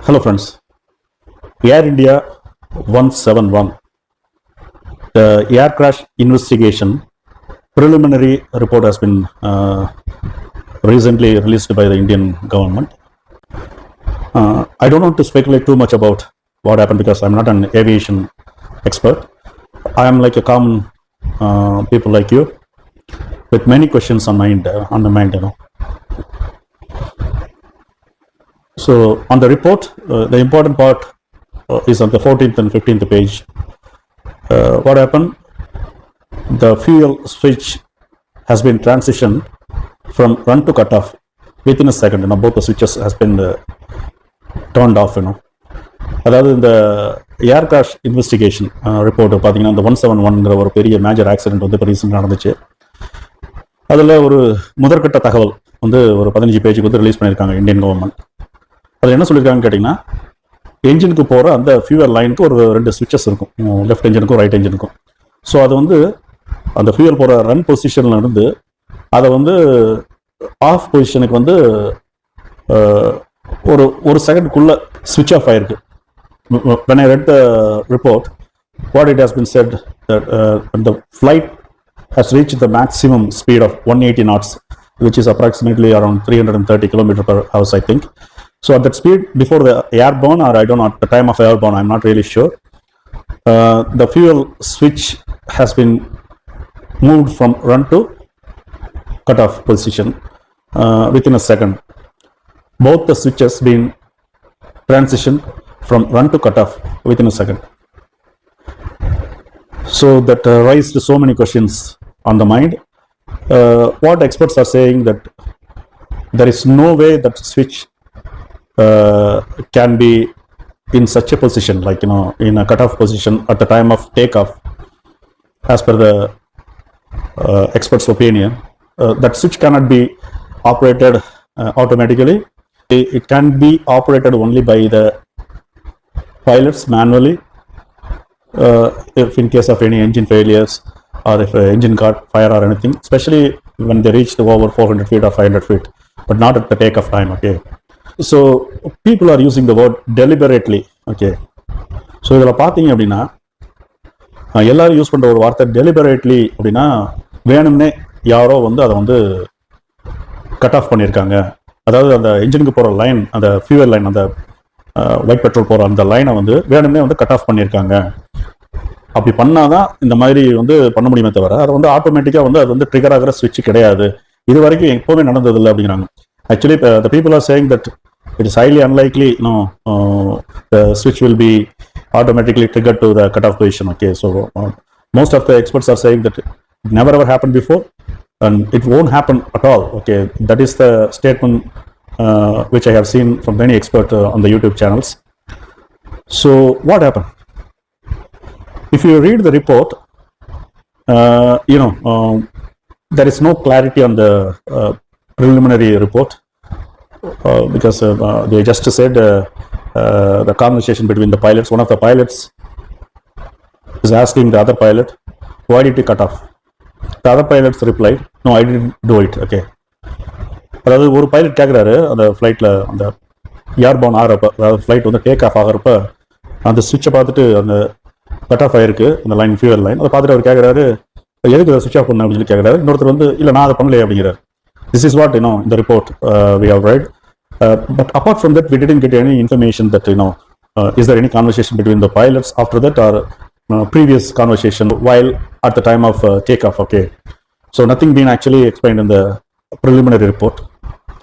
Hello friends, Air India 171, the air crash investigation preliminary report has been recently released by the Indian government. I don't want to speculate too much about what happened because I'm not an aviation expert. I am like a common people like you with many questions on the mind. So on the report, the important part is on the 14th and 15th page. What happened? The fuel switch has been transitioned from run to cutoff within a second. Both the switches has been turned off. அதாவது இந்த ஏர் crash investigation report பார்த்தீங்கன்னா இந்த 171ங்கிற ஒரு பெரிய major accident வந்து இப்போ ரீசெண்டாக நடந்துச்சு. அதில் ஒரு முதற்கட்ட தகவல் வந்து ஒரு 15 பேஜுக்கு வந்து ரிலீஸ் பண்ணியிருக்காங்க இந்தியன் கவர்மெண்ட். அதில் என்ன சொல்லியிருக்காங்கன்னு கேட்டிங்கன்னா, என்ஜினுக்கு போகிற அந்த ஃபியூயல் லைனுக்கு ஒரு 2 ஸ்விட்சஸ் இருக்கும், லெஃப்ட் என்ஜினுக்கும் ரைட் என்ஜினுக்கும். ஸோ அது வந்து அந்த ஃபியூயல் போகிற ரன் பொசிஷனில் இருந்து அதை வந்து ஆஃப் பொசிஷனுக்கு வந்து ஒரு செகண்டுக்குள்ளே ஸ்விட்ச் ஆஃப் ஆயிருக்கு. When I read the report, what it has been said that the flight has reached the maximum speed of 180 knots, which is approximately around 330 km per hour, I think. So at that speed, before the airborne, or I don't know, at the time of airborne, I'm not really sure, the fuel switch has been moved from run to cutoff position within a second. Both the switches being transitioned from run to cutoff within a second. So that raised so many questions on the mind. What experts are saying that there is no way that switch can be in such a position, like in a cutoff position at the time of takeoff. As per the experts' opinion, that switch cannot be operated automatically. It can be operated only by the pilots manually if in case of any engine failures or if an engine caught fire or anything, especially when they reached over 400 feet or 500 feet, but not at the takeoff time. Okay, so people are using the word deliberately. Okay, so இதில் பார்த்தீங்க அப்படின்னா எல்லாரும் use பண்ணுற ஒரு வார்த்தை deliberately அப்படின்னா, வேணும்னே யாரோ வந்து அதை வந்து கட் ஆஃப் பண்ணியிருக்காங்க. அதாவது அந்த என்ஜினுக்கு போகிற லைன், அந்த ஃபியூவல் லைன், அந்த ஒயிட் பெட்ரோல் போகிற அந்த லைனை வந்து வேணும்னே வந்து கட் ஆஃப் பண்ணியிருக்காங்க. அப்படி பண்ணாதான் இந்த மாதிரி வந்து பண்ண முடியுமே தவிர அது வந்து ஆட்டோமேட்டிக்காக வந்து அது வந்து ட்ரிகர் ஆகிற ஸ்விட்ச் கிடையாது. இது வரைக்கும் எப்போவுமே நடந்ததில்லை அப்படிங்கிறாங்க. Actually the people are saying that it is highly unlikely the switch will be automatically triggered to the cutoff position. Okay, so most of the experts are saying that it never ever happened before and it won't happen at all. Okay, that is the statement which I have seen from many experts on the YouTube channels. So what happened? If you read the report, there is no clarity on the preliminary report. Because they just said the conversation between the pilots, one of the pilots is asking the other pilot, why did you cut off? The other pilots replied, no, I didn't do it. Okay, அதாவது ஒரு pilot கேட்குறாரு, அந்த ஃப்ளைட்டில் அந்த airborne ஆகிறப்ப, அதாவது flight வந்து take off ஆகிறப்ப அந்த சுவிட்சை பார்த்துட்டு அந்த கட் ஆஃப் ஆகிருக்கு அந்த லைன், ஃபியூவல் லைன், அதை பார்த்துட்டு அவர் கேட்குறாரு, எதுக்கு அதை சுவிட்ச் ஆஃப் பண்ண அப்படின்னு சொல்லி கேட்குறாரு. இன்னொருத்தர் வந்து இல்லை நான் அதை பண்ணலையே அப்படிங்கிறார். This is what in the report we have read. But apart from that, we didn't get any information that is there any conversation between the pilots after that or previous conversation while at the time of takeoff. Okay, so nothing being actually explained in the preliminary report.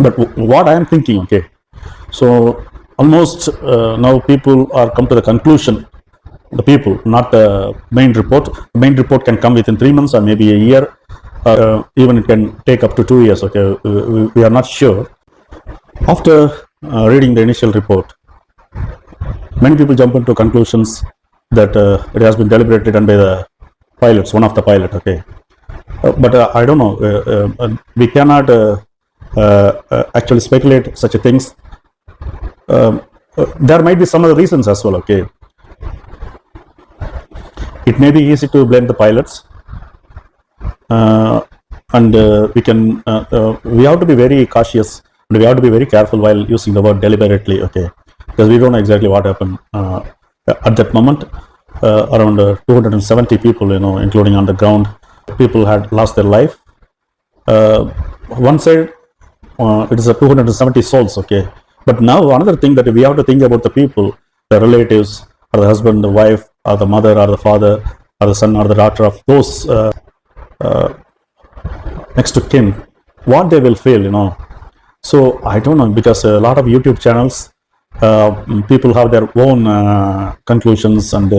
But what I am thinking, okay, so almost now people are come to the conclusion. The people, not the main report. The main report can come within 3 months or maybe a year. Even it can take up to 2 years. Okay, we are not sure. After reading the initial report, many people jump into conclusions that it has been deliberately done by the pilots, one of the pilot. Okay, but I don't know. We cannot actually speculate such a things. There might be some other reasons as well. Okay, it may be easy to blame the pilots. And we have to be very cautious and we have to be very careful while using the word deliberately. Okay, because we don't know exactly what happened at that moment. Around 270 people, including on the ground, people had lost their life. One side, it is a 270 souls, okay. But now another thing that we have to think about the people, the relatives, or the husband, the wife, or the mother, or the father, or the son, or the daughter of those next to kin, what they will feel, So I don't know, because a lot of YouTube channels, people have their own conclusions and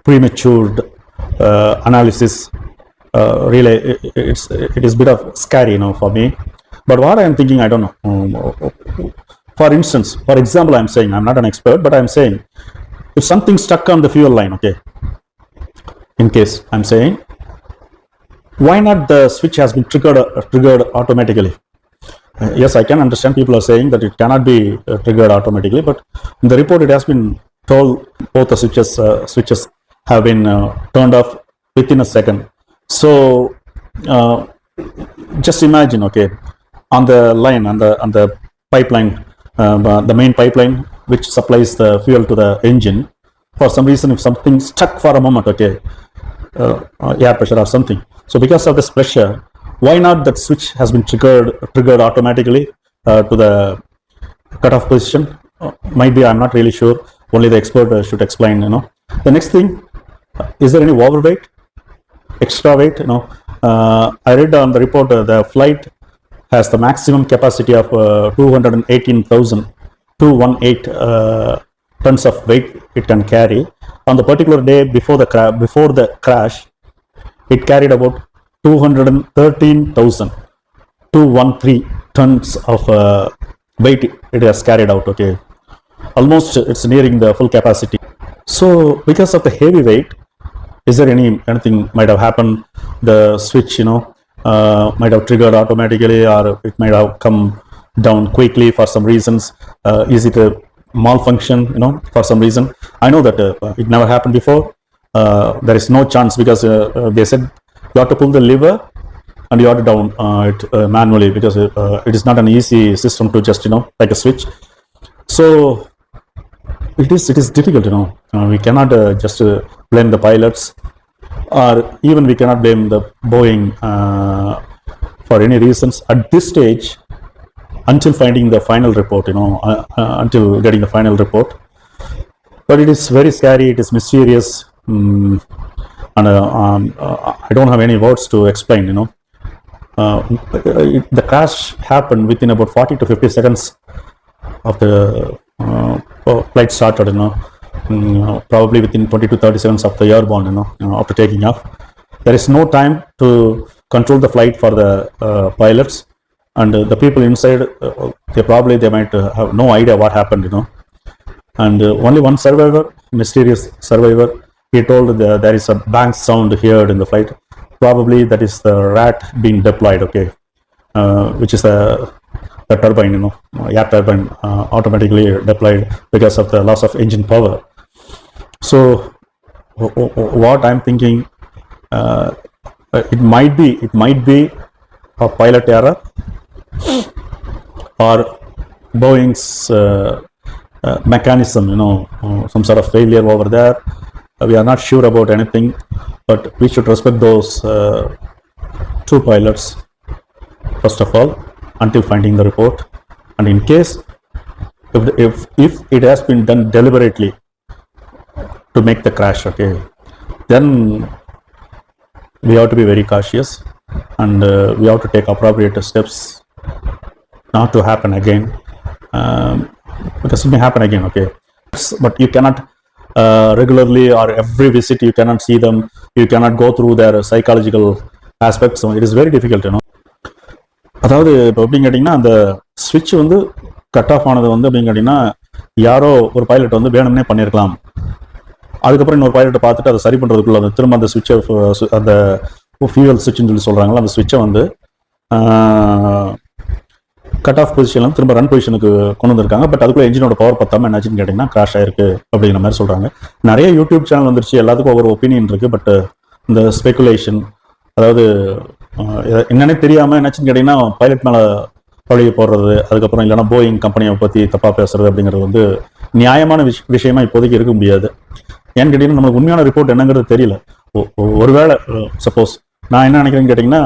premature analysis. Really, it is a bit of scary, for me. But what I am thinking, I don't know. For instance, for example, I'm saying, I'm not an expert, but I'm saying, if something stuck on the fuel line, okay, in case, I'm saying, why not the switch has been triggered automatically? Yes, I can understand people are saying that it cannot be triggered automatically, but in the report it has been told both the switches have been turned off within a second. So just imagine, okay, on the line, on the pipeline, the main pipeline which supplies the fuel to the engine, for some reason, if something stuck for a moment, okay, air pressure or something, so because of this pressure, why not that switch has been triggered automatically to the cutoff position? Might be, I'm not really sure. Only the expert should explain. The next thing, is there any overweight, extra weight? I read on the report the flight has the maximum capacity of 218,218 tons of weight it can carry. On the particular day before the crash, it carried about 213,213 tons of weight it has carried out, okay. Almost it's nearing the full capacity. So because of the heavy weight, is there anything might have happened? The switch, might have triggered automatically, or it might have come down quickly for some reasons. Is it a malfunction, for some reason? I know that it never happened before. There is no chance, because they said you have to pull the lever and you have to down it manually, because it is not an easy system to just, like a switch. So it is difficult, we cannot just blame the pilots, or even we cannot blame the Boeing for any reasons at this stage, until finding the final report, until getting the final report. But it is very scary, it is mysterious, and I don't have any words to explain. The crash happened within about 40 to 50 seconds of the flight started. Probably within 20 to 30 seconds of the airborne. After taking off, there is no time to control the flight for the pilots, and the people inside. They might have no idea what happened. And only one survivor, mysterious survivor, he told there is a bang sound heard in the flight. Probably that is the rat being deployed, okay, which is the turbine, air turbine automatically deployed because of the loss of engine power. So what I'm thinking, it might be a pilot error, or Boeing's mechanism, some sort of failure over there. We are not sure about anything, but we should respect those two pilots first of all, until finding the report. And in case if it has been done deliberately to make the crash, okay, then we have to be very cautious, and we have to take appropriate steps not to happen again, because it may happen again, okay. But you cannot regularly, or every visit you cannot see them, you cannot go through their psychological aspects, so it is very difficult. அதாவது இப்போ எப்படின்னு கேட்டிங்கன்னா, அந்த ஸ்விட்ச் வந்து cut off ஆனது வந்து அப்படின்னு கேட்டிங்கன்னா, யாரோ ஒரு பைலட் வந்து வேணும்னே பண்ணியிருக்கலாம். அதுக்கப்புறம் இன்னொரு பைலட்டை பார்த்துட்டு அதை சரி பண்ணுறதுக்குள்ள அந்த திரும்ப அந்த ஸ்விட்சை, அந்த ஃபியூவல் ஸ்விட்ச்னு சொல்லி சொல்கிறாங்களா, அந்த ஸ்விட்சை வந்து கட் ஆஃப் பொசிஷன்ல திரும்ப ரன் பொசிஷனுக்கு கொண்டு வந்திருக்காங்க. பட் அதுக்குள்ள என்ஜினோட பவர் பத்தாம என்னாச்சுன்னு கேட்டிங்கன்னா கிராஷ் ஆயிருக்கு அப்படிங்கிற மாதிரி சொல்கிறாங்க. நிறைய யூடியூப் சேனல் வந்துருச்சு, எல்லாத்துக்கும் ஒவ்வொரு ஒப்பீனியன் இருக்குது. பட் இந்த ஸ்பெகுலேஷன், அதாவது என்னன்னே தெரியாமல் என்னாச்சுன்னு கேட்டிங்கன்னா பைலட் மேலே பழைய போடுறது, அதுக்கப்புறம் இல்லைன்னா போயிங் கம்பெனியை பற்றி தப்பாக பேசுறது அப்படிங்கிறது வந்து நியாயமான விஷயமா இப்போதைக்கு இருக்க முடியாது. ஏன்னு கேட்டீங்கன்னா நமக்கு உண்மையான ரிப்போர்ட் என்னங்கிறது தெரியல. ஒருவேளை சப்போஸ் நான் என்ன நினைக்கிறேன்னு கேட்டிங்கன்னா,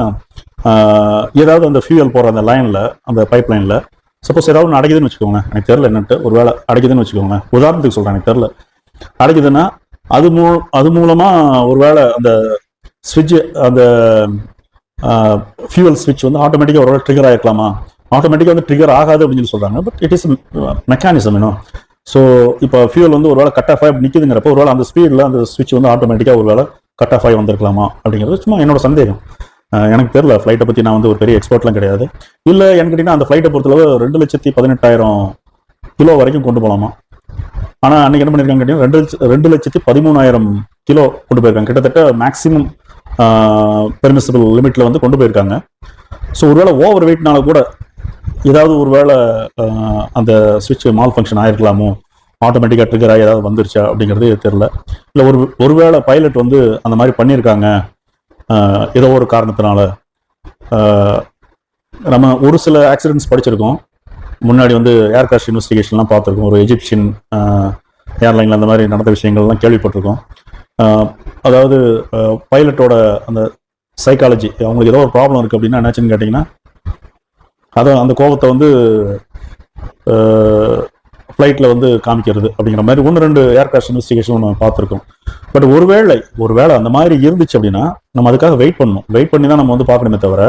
ஏதாவது அந்த ஃபியூயல் போகிற அந்த லைனில், அந்த பைப் லைனில் சப்போஸ் ஏதாவது ஒன்று அடைக்குதுன்னு வச்சுக்கோங்க, எனக்கு தெரில என்னன்ட்டு, ஒரு வேளை அடைக்குதுன்னு வச்சுக்கோங்க, உதாரணத்துக்கு சொல்கிறேன், எனக்கு தெரில, அடைக்குதுன்னா அது மூலமாக ஒரு வேளை அந்த ஸ்விட்ச், அந்த ஃபியூவல் ஸ்விட்ச் வந்து ஆட்டோமேட்டிக்காக ஒரு ட்ரிகர் ஆகிருக்கலாமா? ஆட்டோமேட்டிக்காக வந்து ட்ரிகர் ஆகாது அப்படின்னு சொல்லி சொல்கிறாங்க. பட் இட் இஸ் மெக்கானிசம் இன்னும். ஸோ இப்போ ஃபியூல் வந்து ஒரு வேளை கட் ஆஃப் ஆகி நிற்குதுங்கிறப்போ ஒரு வேளை அந்த ஸ்பீடில் அந்த ஸ்விட்ச் வந்து ஆட்டோமேட்டிக்காக ஒரு வேளை கட் ஆஃப் ஆகி வந்திருக்கலாமா அப்படிங்கிறது சும்மா என்னோட சந்தேகம். எனக்கு தெரியல, ஃப்ளைட்டை பற்றி நான் வந்து ஒரு பெரிய எக்ஸ்பர்ட்லாம் கிடையாது. இல்லை எனக்கு கேட்டிங்கன்னா அந்த ஃப்ளைட்டை பொறுத்தளவு 2,18,000 கிலோ வரைக்கும் கொண்டு போகலாமா. ஆனால் அன்றைக்கி என்ன பண்ணியிருக்காங்க கேட்டிங்கன்னா 2,13,000 கிலோ கொண்டு போயிருக்காங்க. கிட்டத்தட்ட மேக்ஸிமம் பெர்மிசிபிள் லிமிட்டில் வந்து கொண்டு போயிருக்காங்க. ஸோ ஒருவேளை ஓவர் வெயிட்னால கூட ஏதாவது ஒரு வேளை அந்த ஸ்விட்ச் மால் ஃபங்க்ஷன் ஆகிருக்கலாமோ, ஆட்டோமேட்டிக்காக ட்ரிகர் ஆகி ஏதாவது வந்துருச்சா அப்படிங்கிறது தெரில. இல்லை ஒருவேளை பைலட் வந்து அந்த மாதிரி பண்ணியிருக்காங்க ஏதோ ஒரு காரணத்தினால. நம்ம ஒரு சில ஆக்சிடென்ட்ஸ் படிச்சிருக்கோம் முன்னாடி, வந்து ஏர் கிராஷ் இன்வெஸ்டிகேஷன்லாம் பார்த்துருக்கோம். ஒரு எஜிப்சியன் ஏர்லைனில் அந்த மாதிரி நடந்த விஷயங்கள்லாம் கேள்விப்பட்டிருக்கோம். அதாவது பைலட்டோட அந்த சைக்காலஜி, அவங்களுக்கு ஏதோ ஒரு ப்ராப்ளம் இருக்குது அப்படின்னா என்னாச்சுன்னு கேட்டிங்கன்னா, அதை அந்த கோபத்தை வந்து ஃப்ளைட்டில் வந்து காமிக்கிறது அப்படிங்கிற மாதிரி 1-2 ஏர் கிராஷ் இன்வெஸ்டிகேஷன் நம்ம பார்த்துருக்கோம். பட் ஒருவேளை அந்த மாதிரி இருந்துச்சு அப்படின்னா நம்ம அதுக்காக வெயிட் பண்ணி தான் நம்ம வந்து பார்க்கணுமே தவிர,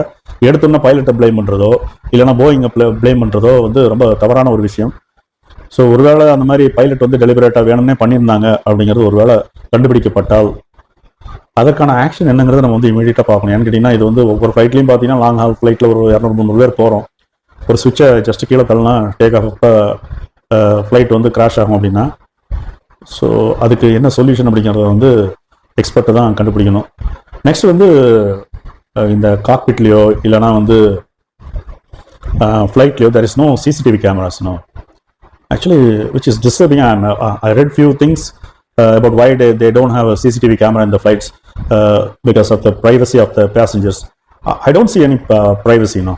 எடுத்தோம்னா பைலட்டை பிளேம் பண்ணுறதோ இல்லைனா போயிங்கை பிளேம் பண்ணுறதோ வந்து ரொம்ப தவறான ஒரு விஷயம். ஸோ ஒருவேளை அந்த மாதிரி பைலட் வந்து டெலிபரேட்டாக வேணும்னே பண்ணியிருந்தாங்க அப்படிங்கிறது ஒருவேளை கண்டுபிடிக்கப்பட்டால் அதற்கான ஆக்ஷன் என்னங்கிறத நம்ம வந்து இமீடியட்டாக பார்க்கணும். ஏன்னு கேட்டிங்கன்னா இது வந்து ஒவ்வொரு ஃப்ளைட்லையும் பார்த்தீங்கன்னா லாங் ஹால் ஃப்ளைட்டில் ஒரு 200-300 பேர் போகிறோம். ஒரு சுவிட்சை ஜஸ்ட் கீழே தள்ளனா டேக் ஆஃப் ஃப்ளைட் வந்து கிராஷ் ஆகும் அப்படின்னா, ஸோ அதுக்கு என்ன சொல்யூஷன் அப்படிங்கிறத வந்து எக்ஸ்பர்ட்டை தான் கண்டுபிடிக்கணும். நெக்ஸ்ட் வந்து இந்த காக்பிட்லேயோ இல்லைனா வந்து ஃப்ளைட்லேயோ there is no CCTV cameras, no. Actually, which is disturbing. I read few things about why they don't have a CCTV camera in the flights, because of the privacy of the passengers. I don't see any privacy, no.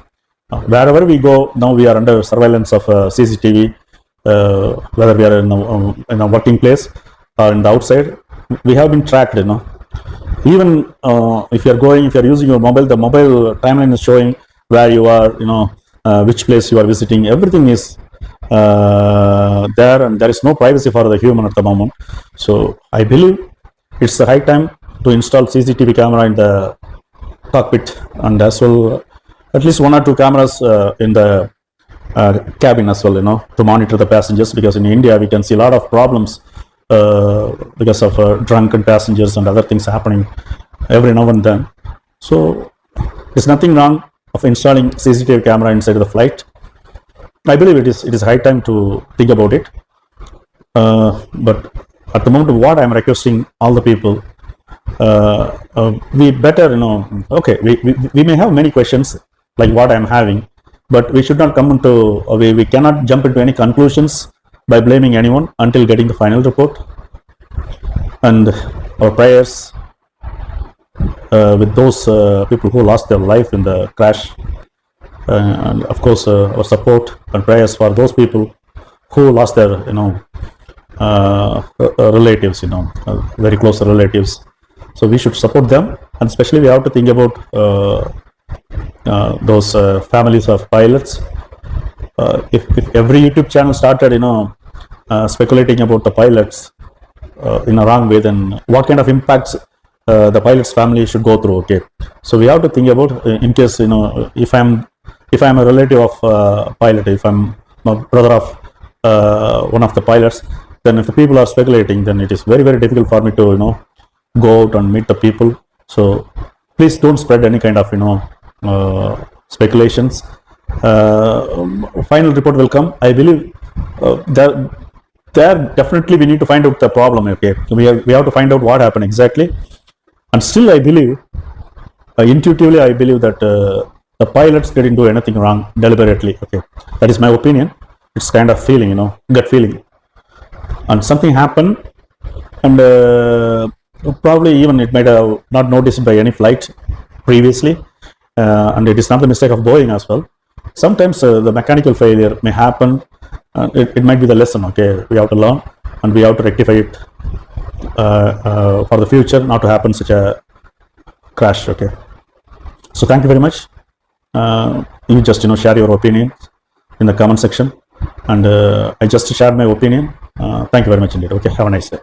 Wherever we go now, we are under surveillance of CCTV, whether we are in a working place or in the outside, we have been tracked, you know. Even if you are using your mobile, the mobile timeline is showing where you are, you know, which place you are visiting. Everything is there, and there is no privacy for the human at the moment. So I believe it's the high time to install CCTV camera in the cockpit, and as well at least 1 or 2 cameras in the cabin as well, you know, to monitor the passengers, because in India we can see a lot of problems because of drunken passengers and other things happening every now and then. So there's nothing wrong of installing CCTV camera inside the flight. I believe it is high time to think about it. But at the moment, what I'm requesting all the people, we better, you know, okay, we may have many questions like what I'm having, but we should not come into, we cannot jump into any conclusions by blaming anyone until getting the final report. And our prayers with those people who lost their life in the crash, and of course our support and prayers for those people who lost their, you know, relatives, you know, very close relatives. So we should support them, and especially we have to think about those families of pilots. If every YouTube channel started, you know, speculating about the pilots in a wrong way, then what kind of impacts the pilot's family should go through. Okay, so we have to think about, in case, you know, if I'm a relative of pilot, if I'm a brother of one of the pilots, then if the people are speculating, then it is very, very difficult for me to, you know, go out and meet the people. So please don't spread any kind of, you know, speculations. Final report will come. I believe there definitely we need to find out the problem. Okay, we have to find out what happened exactly. And still I believe, intuitively I believe that the pilots didn't do anything wrong deliberately. Okay, that is my opinion. It's kind of feeling, you know, gut feeling. And something happened, and probably even it might have not noticed by any flight previously, and it is not the mistake of Boeing as well. sometimes the mechanical failure may happen. It might be the lesson. Okay, we have to learn and we have to rectify it for the future, not to happen such a crash. Okay, so thank you very much. You just share your opinion in the comment section, and I just shared my opinion. Thank you very much indeed. Okay, have a nice day.